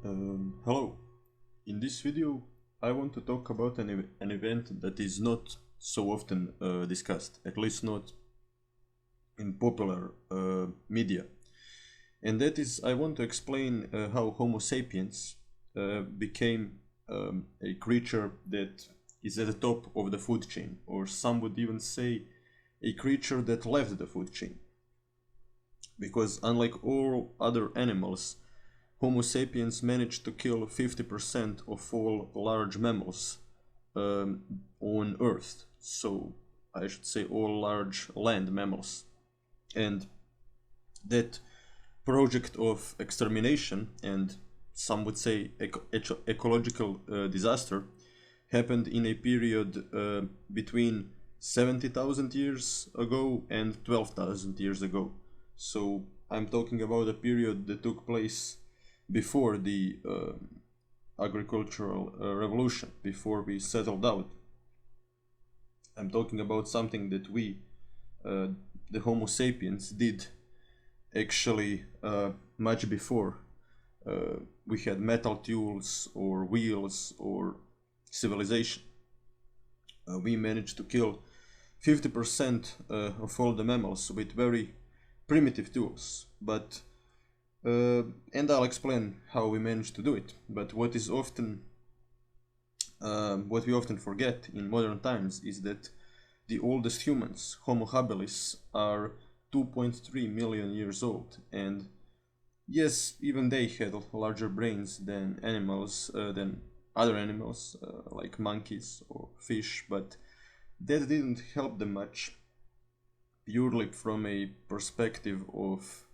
Hello. In this video, I want to talk about an event that is not so often discussed, at least not in popular media. And that is, I want to explain how Homo sapiens became a creature that is at the top of the food chain, or some would even say a creature that left the food chain. Because unlike all other animals, Homo sapiens managed to kill 50% of all large mammals on Earth. So I should say all large land mammals. And that project of extermination, and some would say ecological disaster, happened in a period between 70,000 years ago and 12,000 years ago. So I'm talking about a period that took place before the agricultural revolution, before we settled out. I'm talking about something that we, the Homo sapiens, did actually much before we had metal tools or wheels or civilization. We managed to kill 50% of all the mammals with very primitive tools, but and I'll explain how we managed to do it. But what we often forget in modern times is that the oldest humans, Homo habilis, are 2.3 million years old, and yes, even they had larger brains than other animals like monkeys or fish, but that didn't help them much, purely from a perspective of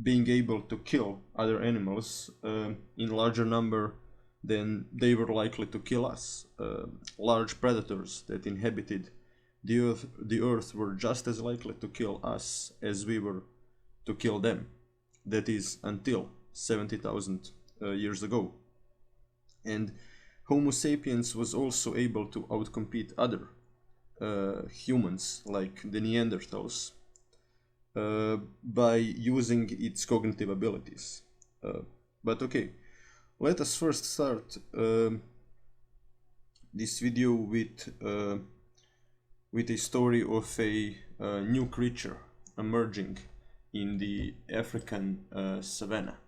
being able to kill other animals in larger number than they were likely to kill us. Large predators that inhabited the earth were just as likely to kill us as we were to kill them. That is, until 70,000 years ago. And Homo sapiens was also able to outcompete other humans like the Neanderthals by using its cognitive abilities. But okay, let us first start this video with a story of a new creature emerging in the African savanna.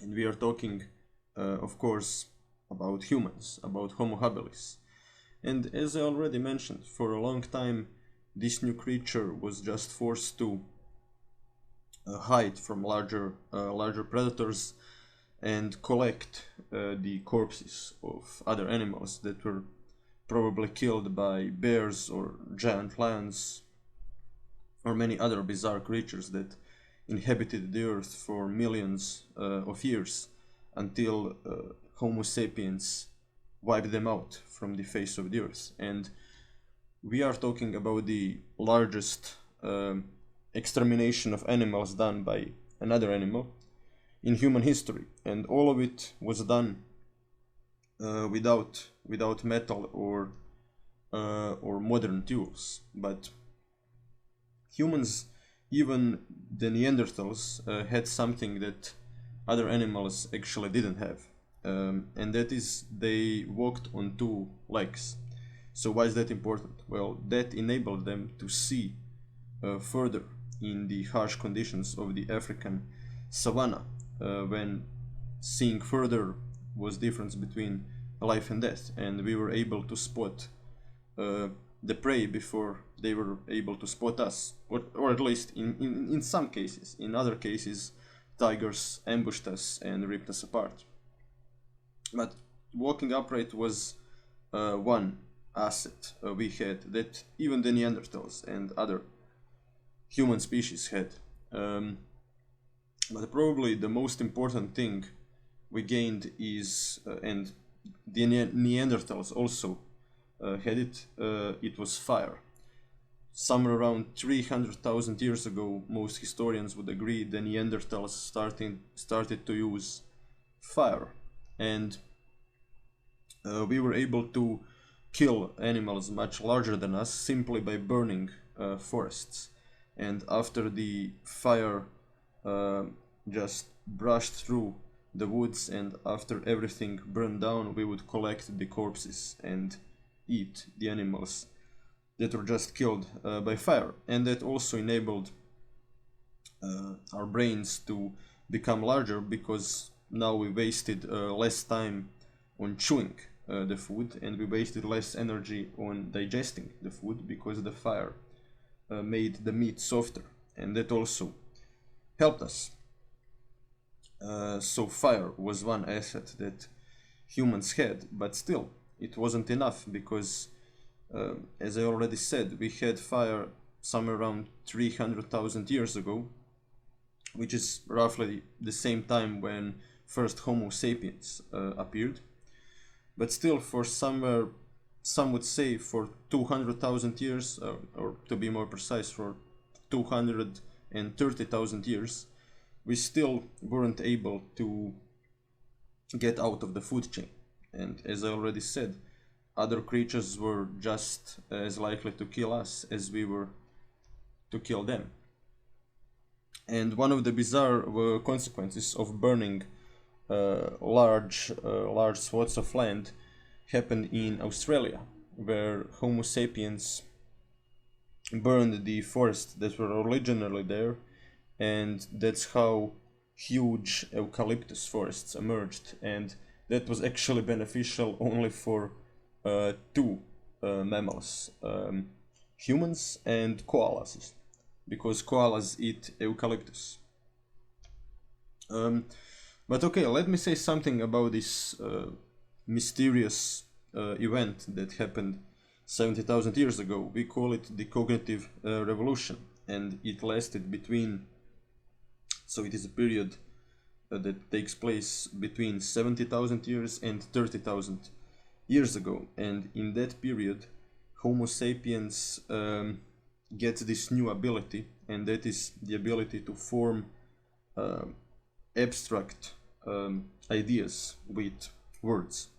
And we are talking, of course, about humans, about Homo habilis. And as I already mentioned, for a long time this new creature was just forced to hide from larger predators and collect the corpses of other animals that were probably killed by bears or giant lions or many other bizarre creatures that inhabited the earth for millions of years until Homo sapiens wiped them out from the face of the earth. And we are talking about the largest extermination of animals done by another animal in human history, and all of it was done without metal or modern tools. But humans, even the Neanderthals, had something that other animals actually didn't have, and that is they walked on two legs. So why is that important? Well, that enabled them to see further in the harsh conditions of the African savanna, when seeing further was difference between life and death, and we were able to spot the prey before they were able to spot us, or at least in some cases. In other cases, tigers ambushed us and ripped us apart. But walking upright was one asset we had that even the Neanderthals and other human species had. But probably the most important thing we gained is, and the Neanderthals also had it, it was fire. Somewhere around 300,000 years ago, most historians would agree the Neanderthals started to use fire, and we were able to kill animals much larger than us simply by burning forests. And after the fire just brushed through the woods, and after everything burned down, we would collect the corpses and eat the animals that were just killed by fire. And that also enabled our brains to become larger, because now we wasted less time on chewing the food, and we wasted less energy on digesting the food, because the fire made the meat softer, and that also helped us. So fire was one asset that humans had, but still it wasn't enough, because as I already said, we had fire somewhere around 300,000 years ago, which is roughly the same time when first Homo sapiens appeared. But still, for somewhere, some would say for 200,000 years, or to be more precise, for 230,000 years, we still weren't able to get out of the food chain. And as I already said, other creatures were just as likely to kill us as we were to kill them. And one of the bizarre consequences of burning large swaths of land happened in Australia, where Homo sapiens burned the forests that were originally there, and that's how huge eucalyptus forests emerged. And that was actually beneficial only for two mammals, humans and koalas, because koalas eat eucalyptus. But okay, let me say something about this mysterious event that happened 70,000 years ago. We call it the cognitive revolution, and it lasted between, so it is a period that takes place between 70,000 years and 30,000 years ago. And in that period, Homo sapiens gets this new ability, and that is the ability to form abstract ideas with words.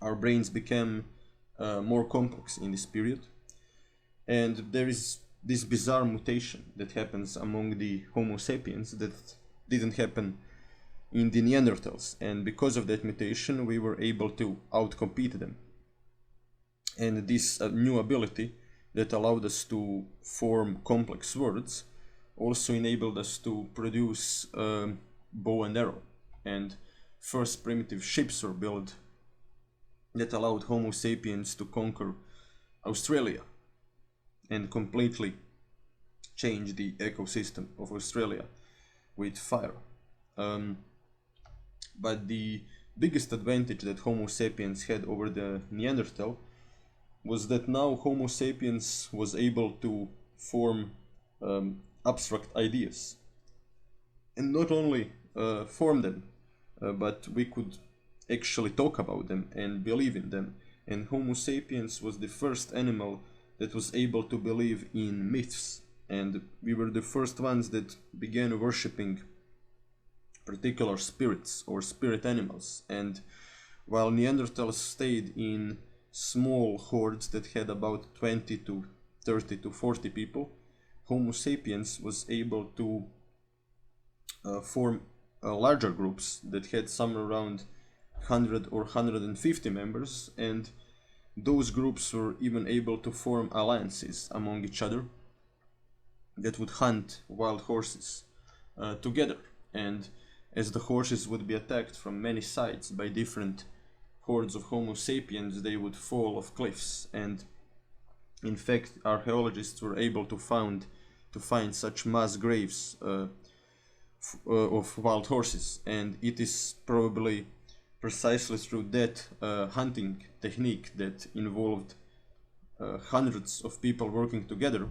Our brains became more complex in this period, and there is this bizarre mutation that happens among the Homo sapiens that didn't happen in the Neanderthals, and because of that mutation we were able to outcompete them. And this new ability that allowed us to form complex words also enabled us to produce bow and arrow, and first primitive ships were built that allowed Homo sapiens to conquer Australia and completely change the ecosystem of Australia with fire. But the biggest advantage that Homo sapiens had over the Neanderthal was that now Homo sapiens was able to form abstract ideas, and not only form them, but we could actually talk about them and believe in them. And Homo sapiens was the first animal that was able to believe in myths, and we were the first ones that began worshipping particular spirits or spirit animals. And while Neanderthals stayed in small hordes that had about 20 to 30 to 40 people, Homo sapiens was able to form larger groups that had somewhere around 100 or 150 members, and those groups were even able to form alliances among each other that would hunt wild horses together. And as the horses would be attacked from many sides by different hordes of Homo sapiens, they would fall off cliffs. And in fact, archaeologists were able to find such mass graves of wild horses, and it is probably precisely through that hunting technique that involved hundreds of people working together.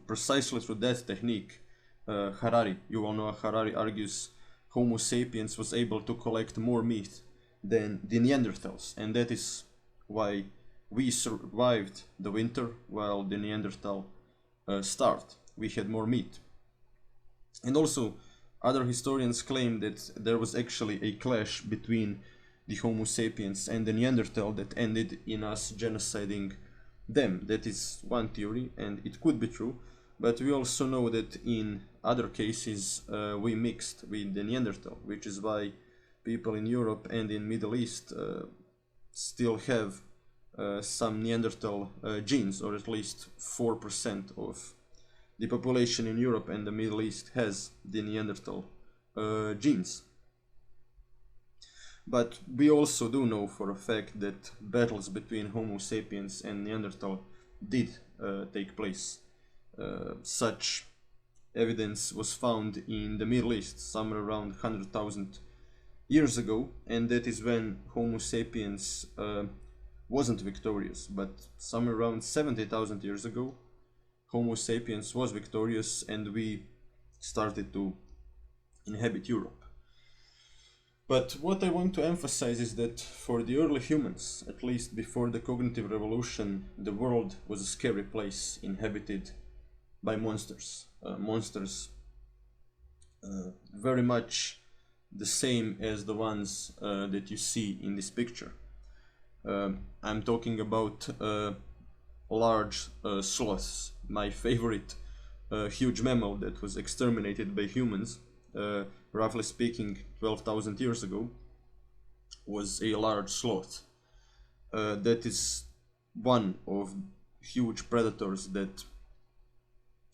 Precisely through that technique, Yuval Noah Harari argues Homo sapiens was able to collect more meat than the Neanderthals, and that is why we survived the winter while the Neanderthal starved. We had more meat. And also, other historians claim that there was actually a clash between the Homo sapiens and the Neanderthal that ended in us genociding them. That is one theory, and it could be true, But we also know that in other cases we mixed with the Neanderthal, which is why people in Europe and in Middle East still have some Neanderthal genes, or at least 4% of the population in Europe and the Middle East has the Neanderthal genes. But we also do know for a fact that battles between Homo sapiens and Neanderthal did take place. Such evidence was found in the Middle East somewhere around 100,000 years ago, and that is when Homo sapiens wasn't victorious, but somewhere around 70,000 years ago Homo sapiens was victorious and we started to inhabit Europe. But what I want to emphasize is that for the early humans, at least before the cognitive revolution, the world was a scary place inhabited by monsters. Monsters very much the same as the ones that you see in this picture. I'm talking about large sloths, my favorite huge mammal that was exterminated by humans, roughly speaking 12,000 years ago, was a large sloth. That is one of huge predators that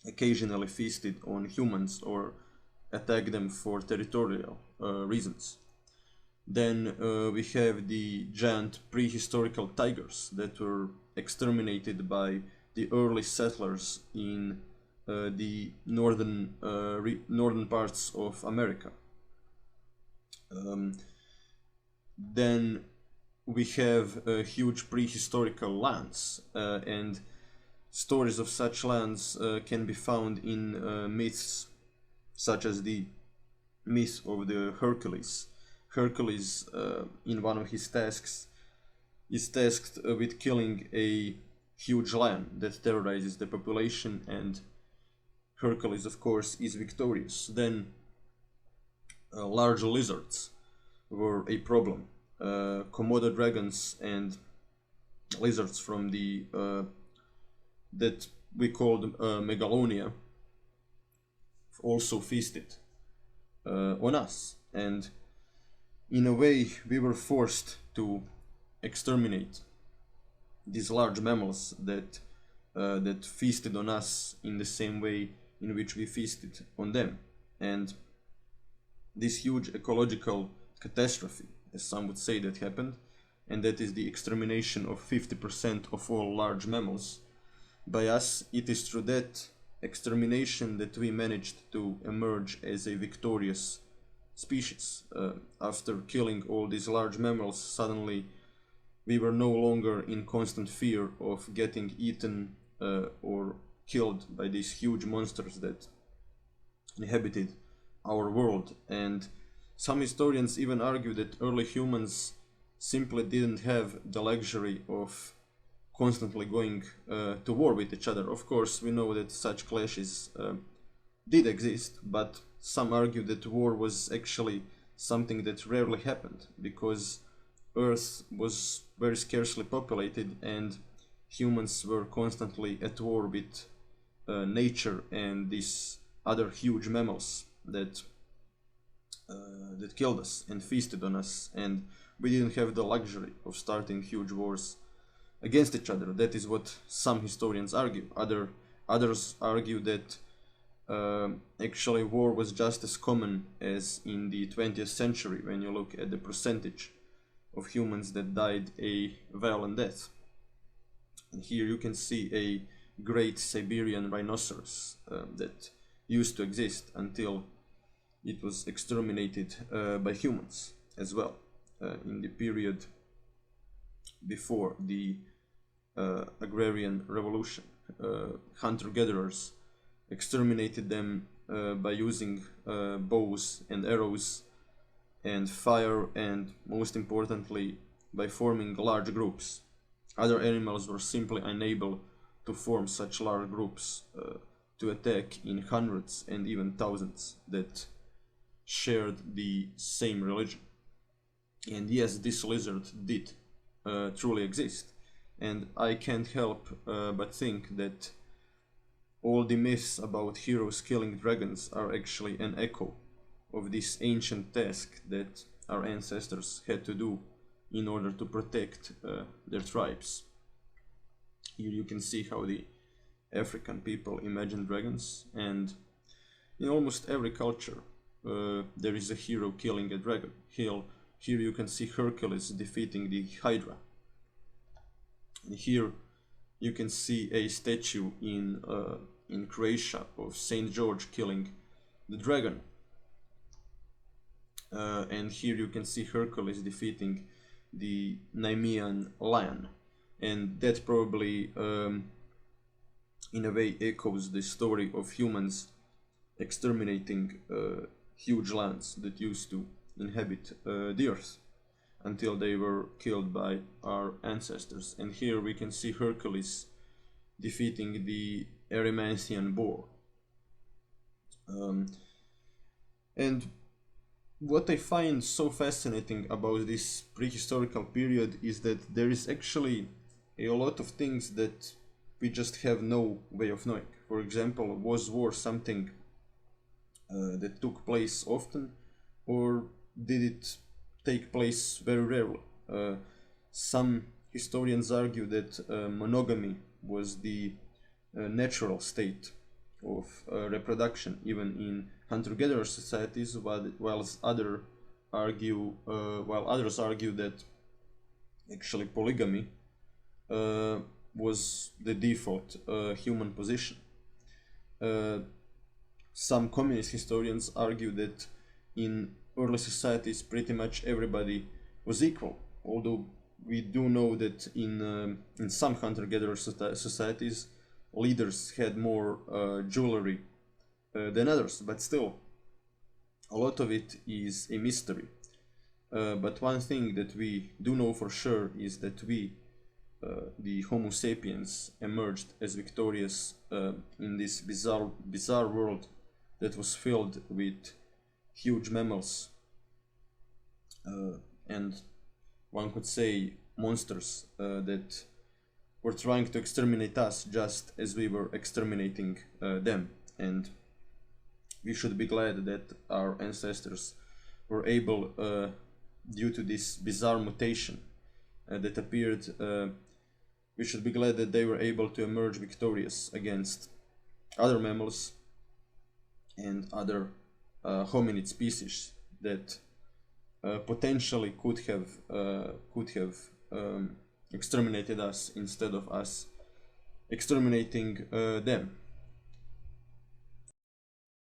occasionally feasted on humans or attacked them for territorial reasons. Then we have the giant prehistorical tigers that were exterminated by the early settlers in the northern parts of America. Then we have huge prehistorical lands, and stories of such lands can be found in myths such as the myth of the Hercules. Hercules, in one of his tasks, is tasked with killing a huge lion that terrorizes the population, and Hercules, of course, is victorious. Then large lizards were a problem. Komodo dragons and lizards from the that we called Megalonia also feasted on us, and in a way we were forced to exterminate these large mammals that feasted on us in the same way in which we feasted on them. And this huge ecological catastrophe, as some would say, that happened, and that is the extermination of 50% of all large mammals by us. It is through that extermination that we managed to emerge as a victorious species. After killing all these large mammals, suddenly we were no longer in constant fear of getting eaten or killed by these huge monsters that inhabited our world. And some historians even argue that early humans simply didn't have the luxury of constantly going to war with each other. Of course, we know that such clashes did exist, but some argue that war was actually something that rarely happened because Earth was very scarcely populated and humans were constantly at war with nature and these other huge mammals that killed us and feasted on us, and we didn't have the luxury of starting huge wars against each other. That is what some historians argue. Others argue that actually war was just as common as in the 20th century when you look at the percentage of humans that died a violent death. And here you can see a great Siberian rhinoceros that used to exist until it was exterminated by humans as well in the period before the agrarian revolution. Hunter-gatherers exterminated them by using bows and arrows and fire, and most importantly by forming large groups. Other animals were simply unable to form such large groups to attack in hundreds and even thousands that shared the same religion. And yes, this lizard did truly exist, and I can't help but think that all the myths about heroes killing dragons are actually an echo of this ancient task that our ancestors had to do in order to protect their tribes. Here you can see how the African people imagine dragons, and in almost every culture there is a hero killing a dragon. Here you can see Hercules defeating the Hydra. And here you can see a statue in Croatia of Saint George killing the dragon. And here you can see Hercules defeating the Nemean lion, and that probably in a way echoes the story of humans exterminating huge lands that used to inhabit the earth until they were killed by our ancestors. And here we can see Hercules defeating the Erymanthean boar. And what I find so fascinating about this prehistorical period is that there is actually a lot of things that we just have no way of knowing. For example, was war something that took place often, or did it take place very rarely? Some historians argue that monogamy was the natural state of reproduction even in hunter-gatherer societies, while others argue that actually polygamy was the default human position. Some communist historians argue that in early societies pretty much everybody was equal, although we do know that in some hunter-gatherer societies leaders had more jewelry than others, but still a lot of it is a mystery. But one thing that we do know for sure is that we, the Homo sapiens, emerged as victorious in this bizarre world that was filled with huge mammals and one could say monsters that were trying to exterminate us just as we were exterminating them. And we should be glad that our ancestors were able, due to this bizarre mutation that appeared, we should be glad that they were able to emerge victorious against other mammals and other hominid species that potentially could have exterminated us instead of us exterminating them.